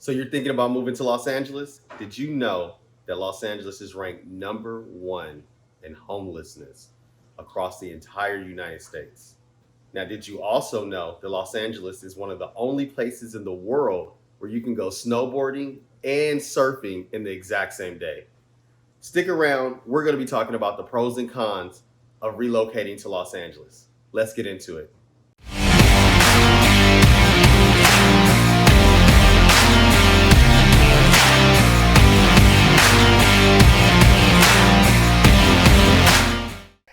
So you're thinking about moving to Los Angeles? Did you know that Los Angeles is ranked #1 in homelessness across the entire United States? Now, did you also know that Los Angeles is one of the only places in the world where you can go snowboarding and surfing in the exact same day? Stick around. We're going to be talking about the pros and cons of relocating to Los Angeles. Let's get into it.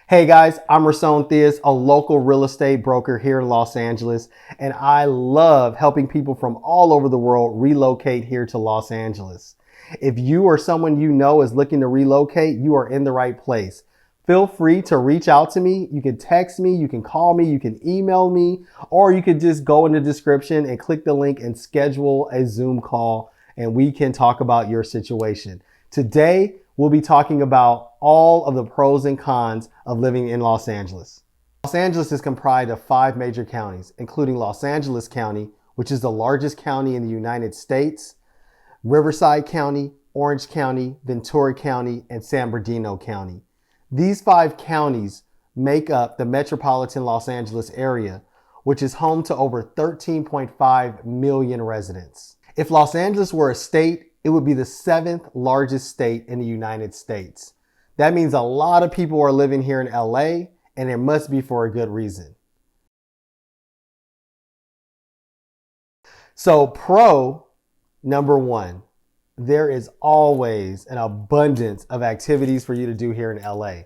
Hey guys, I'm Theus, a local real estate broker here in Los Angeles, and I love helping people from all over the world relocate here to Los Angeles. If you or someone you know is looking to relocate, you are in the right place. Feel free to reach out to me. You can text me, you can call me, you can email me, or you could just go in the description and click the link and schedule a Zoom call, and we can talk about your situation. Today, we'll be talking about all of the pros and cons of living in Los Angeles. Los Angeles is comprised of 5 major counties, including Los Angeles County, which is the largest county in the United States, Riverside County, Orange County, Ventura County, and San Bernardino County. These 5 counties make up the metropolitan Los Angeles area, which is home to over 13.5 million residents. If Los Angeles were a state, it would be the 7th largest state in the United States. That means a lot of people are living here in LA, and it must be for a good reason. So pro number 1, there is always an abundance of activities for you to do here in LA.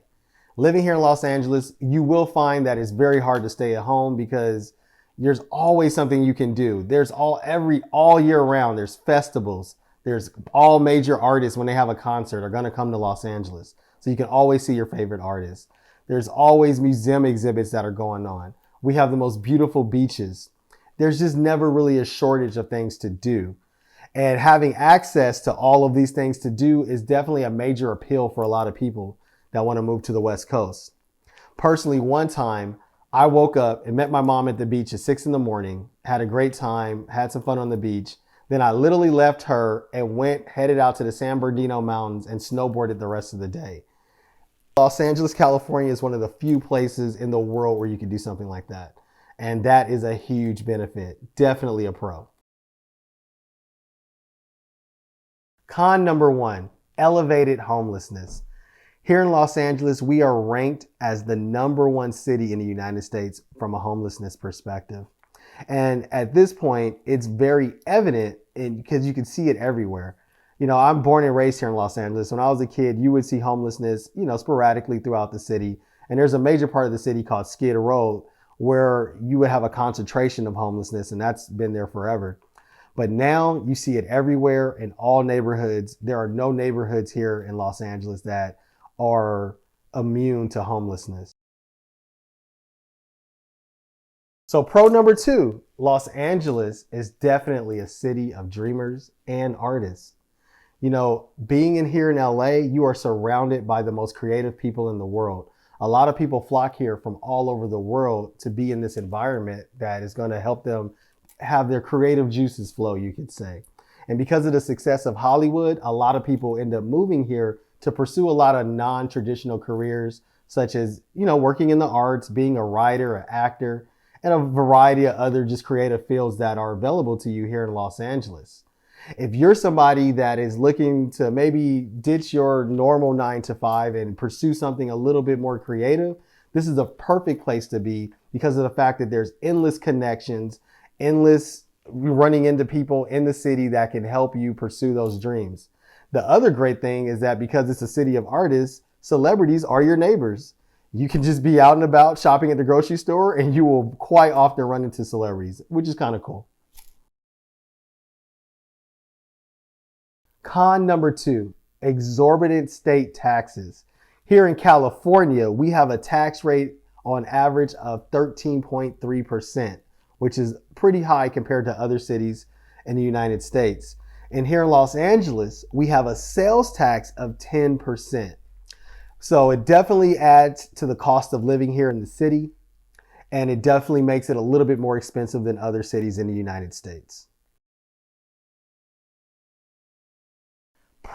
Living here in Los Angeles, you will find that it's very hard to stay at home because there's always something you can do. There's all year round, there's festivals. There's all major artists when they have a concert are going to come to Los Angeles. So you can always see your favorite artists. There's always museum exhibits that are going on. We have the most beautiful beaches. There's just never really a shortage of things to do. And having access to all of these things to do is definitely a major appeal for a lot of people that want to move to the West Coast. Personally, one time I woke up and met my mom at the beach at 6 a.m, had a great time, had some fun on the beach. Then I literally left her and headed out to the San Bernardino Mountains and snowboarded the rest of the day. Los Angeles, California is one of the few places in the world where you can do something like that. And that is a huge benefit. Definitely a pro. Con number 1, elevated homelessness. Here in Los Angeles, we are ranked as the #1 city in the United States from a homelessness perspective. And at this point, it's very evident because you can see it everywhere. You know, I'm born and raised here in Los Angeles. When I was a kid, you would see homelessness, sporadically throughout the city. And there's a major part of the city called Skid Row where you would have a concentration of homelessness, and that's been there forever. But now you see it everywhere in all neighborhoods. There are no neighborhoods here in Los Angeles that are immune to homelessness. So pro number 2, Los Angeles is definitely a city of dreamers and artists. Being in here in LA, you are surrounded by the most creative people in the world. A lot of people flock here from all over the world to be in this environment that is going to help them have their creative juices flow, you could say. And because of the success of Hollywood, a lot of people end up moving here to pursue a lot of non-traditional careers, such as, working in the arts, being a writer, an actor, and a variety of other just creative fields that are available to you here in Los Angeles. If you're somebody that is looking to maybe ditch your normal 9 to 5 and pursue something a little bit more creative, this is a perfect place to be because of the fact that there's endless connections, endless running into people in the city that can help you pursue those dreams. The other great thing is that because it's a city of artists, celebrities are your neighbors. You can just be out and about shopping at the grocery store and you will quite often run into celebrities, which is kind of cool. Con number 2, exorbitant state taxes. Here in California, we have a tax rate on average of 13.3%, which is pretty high compared to other cities in the United States. And here in Los Angeles, we have a sales tax of 10%. So it definitely adds to the cost of living here in the city, and it definitely makes it a little bit more expensive than other cities in the United States.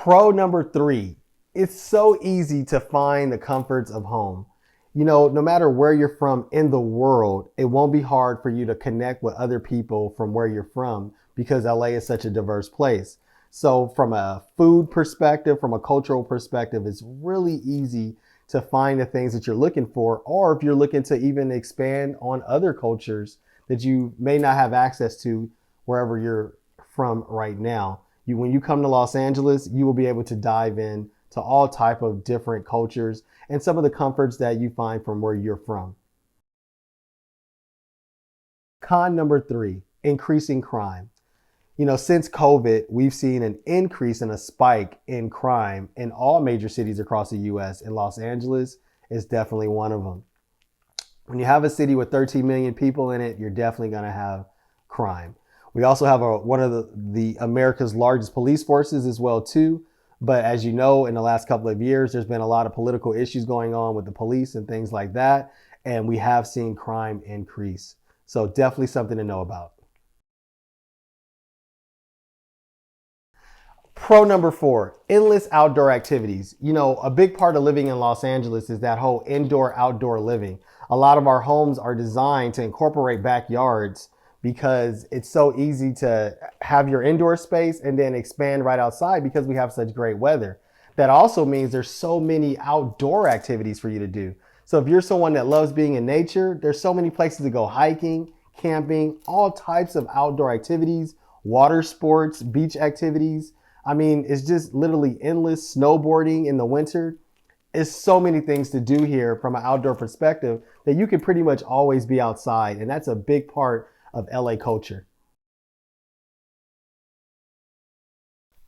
Pro number 3, it's so easy to find the comforts of home. No matter where you're from in the world, it won't be hard for you to connect with other people from where you're from because LA is such a diverse place. So from a food perspective, from a cultural perspective, it's really easy to find the things that you're looking for, or if you're looking to even expand on other cultures that you may not have access to wherever you're from right now. When you come to Los Angeles, you will be able to dive in to all type of different cultures and some of the comforts that you find from where you're from. Con number 3, increasing crime. Since COVID, we've seen an increase and a spike in crime in all major cities across the US, and Los Angeles is definitely one of them. When you have a city with 13 million people in it, you're definitely going to have crime. We also have one of the America's largest police forces as well too. But as you know, in the last couple of years, there's been a lot of political issues going on with the police and things like that. And we have seen crime increase. So definitely something to know about. Pro number 4, endless outdoor activities. A big part of living in Los Angeles is that whole indoor-outdoor living. A lot of our homes are designed to incorporate backyards because it's so easy to have your indoor space and then expand right outside because we have such great weather. That also means there's so many outdoor activities for you to do. So if you're someone that loves being in nature, there's so many places to go hiking, camping, all types of outdoor activities, water sports, beach activities. I mean, it's just literally endless. Snowboarding in the winter. It's so many things to do here from an outdoor perspective that you can pretty much always be outside. And that's a big part of LA culture.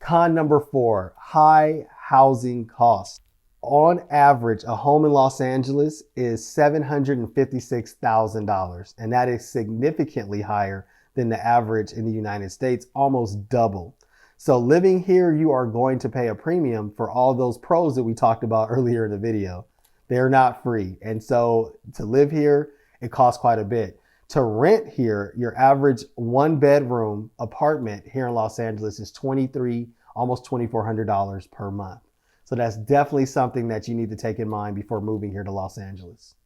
Con number 4, high housing costs. On average, a home in Los Angeles is $756,000, and that is significantly higher than the average in the United States, almost double. So living here, you are going to pay a premium for all those pros that we talked about earlier in the video. They're not free. And so to live here, it costs quite a bit. To rent here, your average 1-bedroom apartment here in Los Angeles is $2,300, almost $2,400 per month. So that's definitely something that you need to take in mind before moving here to Los Angeles.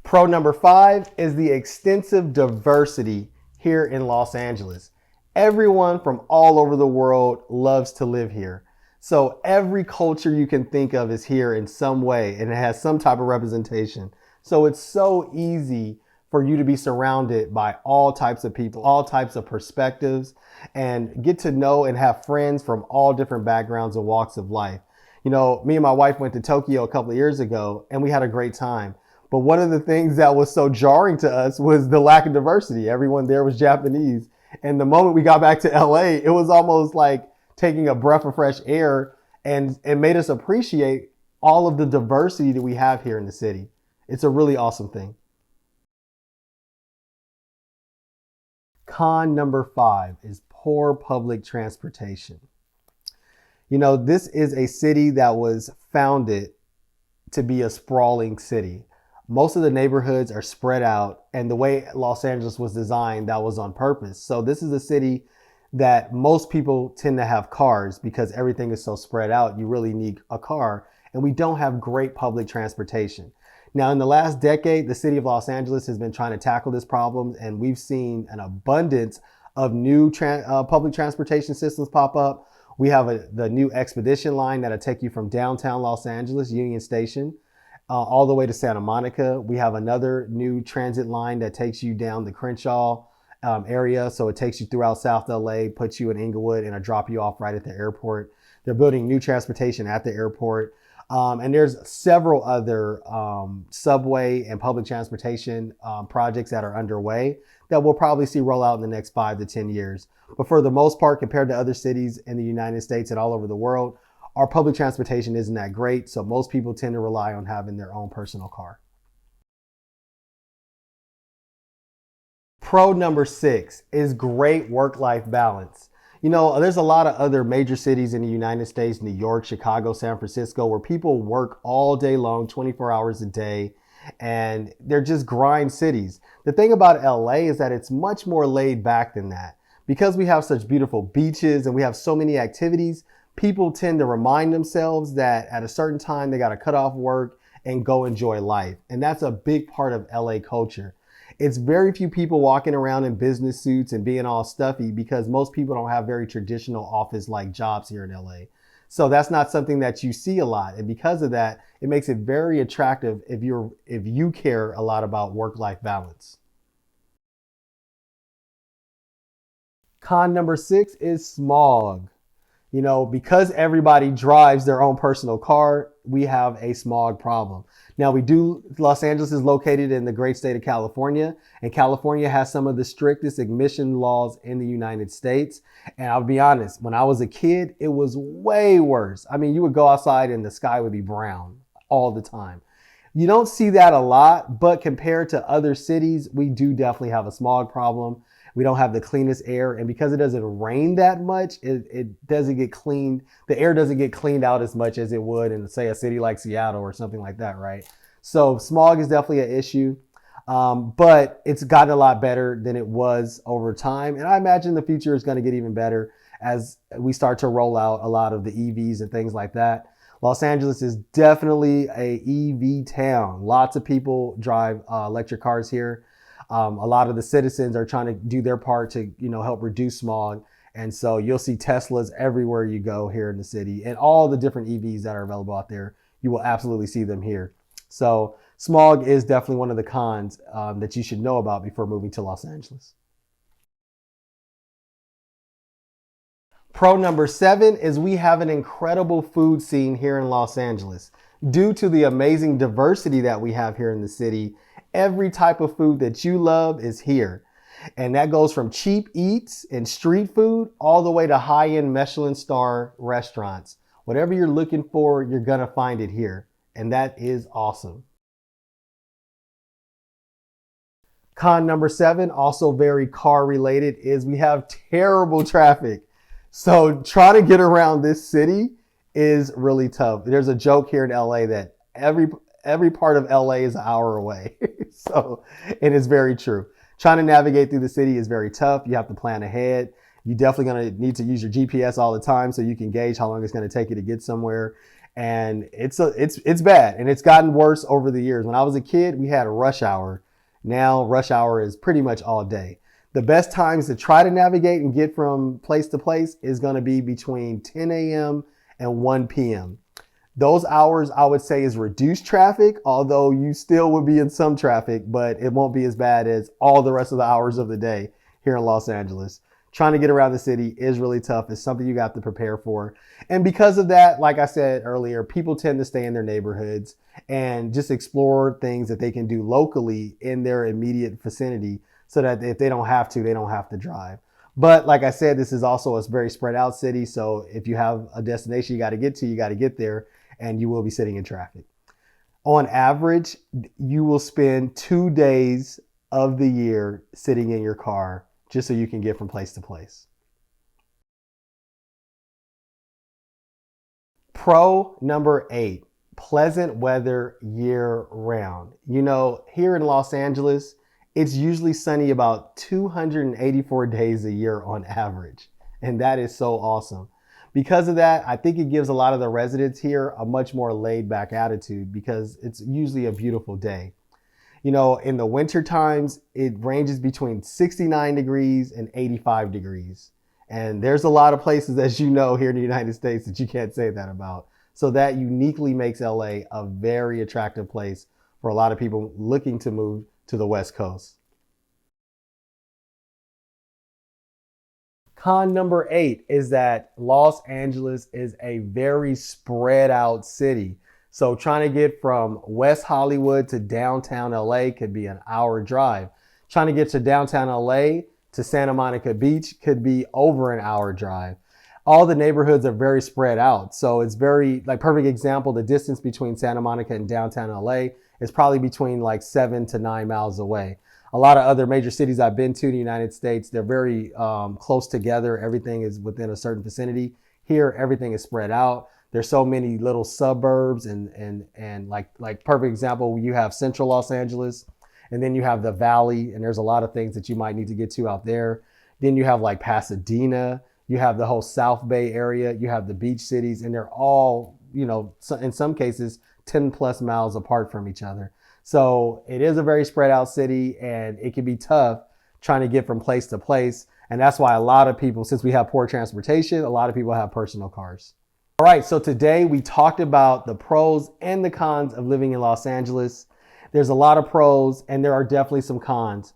Pro number 5 is the extensive diversity here in Los Angeles. Everyone from all over the world loves to live here. So every culture you can think of is here in some way, and it has some type of representation. So it's so easy for you to be surrounded by all types of people, all types of perspectives, and get to know and have friends from all different backgrounds and walks of life. Me and my wife went to Tokyo a couple of years ago, and we had a great time. But one of the things that was so jarring to us was the lack of diversity. Everyone there was Japanese. And the moment we got back to LA, it was almost like taking a breath of fresh air, and it made us appreciate all of the diversity that we have here in the city. It's a really awesome thing. Con number 5 is poor public transportation. This is a city that was founded to be a sprawling city. Most of the neighborhoods are spread out, and the way Los Angeles was designed, that was on purpose. So this is a city that most people tend to have cars because everything is so spread out. You really need a car, and we don't have great public transportation. Now, in the last decade, the city of Los Angeles has been trying to tackle this problem, and we've seen an abundance of new public transportation systems pop up. We have the new Expedition line that'll take you from downtown Los Angeles, Union Station, all the way to Santa Monica. We have another new transit line that takes you down the Crenshaw area. So it takes you throughout South LA, puts you in Inglewood, and drop you off right at the airport. They're building new transportation at the airport. And there's several other subway and public transportation projects that are underway that we'll probably see roll out in the next 5 to 10 years. But for the most part, compared to other cities in the United States and all over the world, our public transportation isn't that great. So most people tend to rely on having their own personal car. Pro number 6 is great work-life balance. There's a lot of other major cities in the United States, New York, Chicago, San Francisco, where people work all day long, 24 hours a day, and they're just grind cities. The thing about LA is that it's much more laid back than that. Because we have such beautiful beaches and we have so many activities, people tend to remind themselves that at a certain time they got to cut off work and go enjoy life. And that's a big part of LA culture. It's very few people walking around in business suits and being all stuffy because most people don't have very traditional office-like jobs here in LA. So that's not something that you see a lot. And because of that, it makes it very attractive if you care a lot about work-life balance. Con number 6 is smog. Because everybody drives their own personal car, we have a smog problem. Now Los Angeles is located in the great state of California, and California has some of the strictest emission laws in the United States. And I'll be honest, when I was a kid, it was way worse. I mean, you would go outside and the sky would be brown all the time. You don't see that a lot, but compared to other cities, we do definitely have a smog problem. We don't have the cleanest air, and because it doesn't rain that much, it doesn't get cleaned. The air doesn't get cleaned out as much as it would in, say, a city like Seattle or something like that, right? So smog is definitely an issue, but it's gotten a lot better than it was over time, and I imagine the future is going to get even better as we start to roll out a lot of the EVs and things like that. Los Angeles is definitely a EV town. Lots of people drive electric cars here. A lot of the citizens are trying to do their part to, help reduce smog. And so you'll see Teslas everywhere you go here in the city, and all the different EVs that are available out there. You will absolutely see them here. So smog is definitely one of the cons that you should know about before moving to Los Angeles. Pro number 7 is we have an incredible food scene here in Los Angeles. Due to the amazing diversity that we have here in the city, every type of food that you love is here. And that goes from cheap eats and street food all the way to high-end Michelin star restaurants. Whatever you're looking for, you're gonna find it here. And that is awesome. Con number 7, also very car related, is we have terrible traffic. So trying to get around this city is really tough. There's a joke here in LA that every part of LA is an hour away. And it's very true. Trying to navigate through the city is very tough. You have to plan ahead. You're definitely going to need to use your GPS all the time so you can gauge how long it's going to take you to get somewhere. And it's bad, and it's gotten worse over the years. When I was a kid, we had a rush hour. Now rush hour is pretty much all day. The best times to try to navigate and get from place to place is going to be between 10 a.m. and 1 p.m. Those hours, I would say, is reduced traffic, although you still would be in some traffic, but it won't be as bad as all the rest of the hours of the day here in Los Angeles. Trying to get around the city is really tough. It's something you have to prepare for. And because of that, like I said earlier, people tend to stay in their neighborhoods and just explore things that they can do locally in their immediate vicinity so that if they don't have to, they don't have to drive. But like I said, this is also a very spread out city. So if you have a destination you got to get to, you got to get there, and you will be sitting in traffic. On average, you will spend 2 days of the year sitting in your car just so you can get from place to place. Pro number 8, pleasant weather year round. Here in Los Angeles, it's usually sunny about 284 days a year on average. And that is so awesome. Because of that, I think it gives a lot of the residents here a much more laid back attitude because it's usually a beautiful day. In the winter times, it ranges between 69 degrees and 85 degrees. And there's a lot of places, as you know, here in the United States that you can't say that about. So that uniquely makes LA a very attractive place for a lot of people looking to move to the West Coast. Con number 8 is that Los Angeles is a very spread out city. So trying to get from West Hollywood to downtown LA could be an hour drive. Trying to get to downtown LA to Santa Monica Beach could be over an hour drive. All the neighborhoods are very spread out. So it's very, perfect example, the distance between Santa Monica and downtown LA is probably between 7 to 9 miles away. A lot of other major cities I've been to in the United States, they're very close together. Everything is within a certain vicinity. Here, everything is spread out. There's so many little suburbs and perfect example, you have central Los Angeles, and then you have the valley, and there's a lot of things that you might need to get to out there. Then you have like Pasadena, you have the whole South Bay area, you have the beach cities, and they're all, in some cases, 10 plus miles apart from each other. So it is a very spread out city, and it can be tough trying to get from place to place. And that's why a lot of people, since we have poor transportation, a lot of people have personal cars. All right, so today we talked about the pros and the cons of living in Los Angeles. There's a lot of pros, and there are definitely some cons.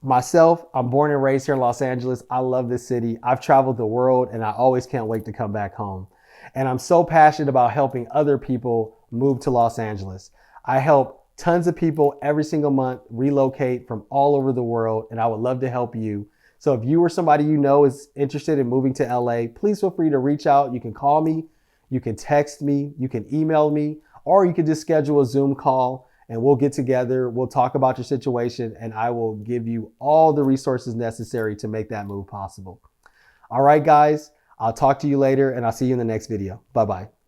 Myself, I'm born and raised here in Los Angeles. I love this city. I've traveled the world, and I always can't wait to come back home. And I'm so passionate about helping other people move to Los Angeles. I help tons of people every single month relocate from all over the world, and I would love to help you. So if you or somebody you know is interested in moving to LA, please feel free to reach out. You can call me, you can text me, you can email me, or you can just schedule a Zoom call and we'll get together. We'll talk about your situation, and I will give you all the resources necessary to make that move possible. All right, guys, I'll talk to you later, and I'll see you in the next video. Bye-bye.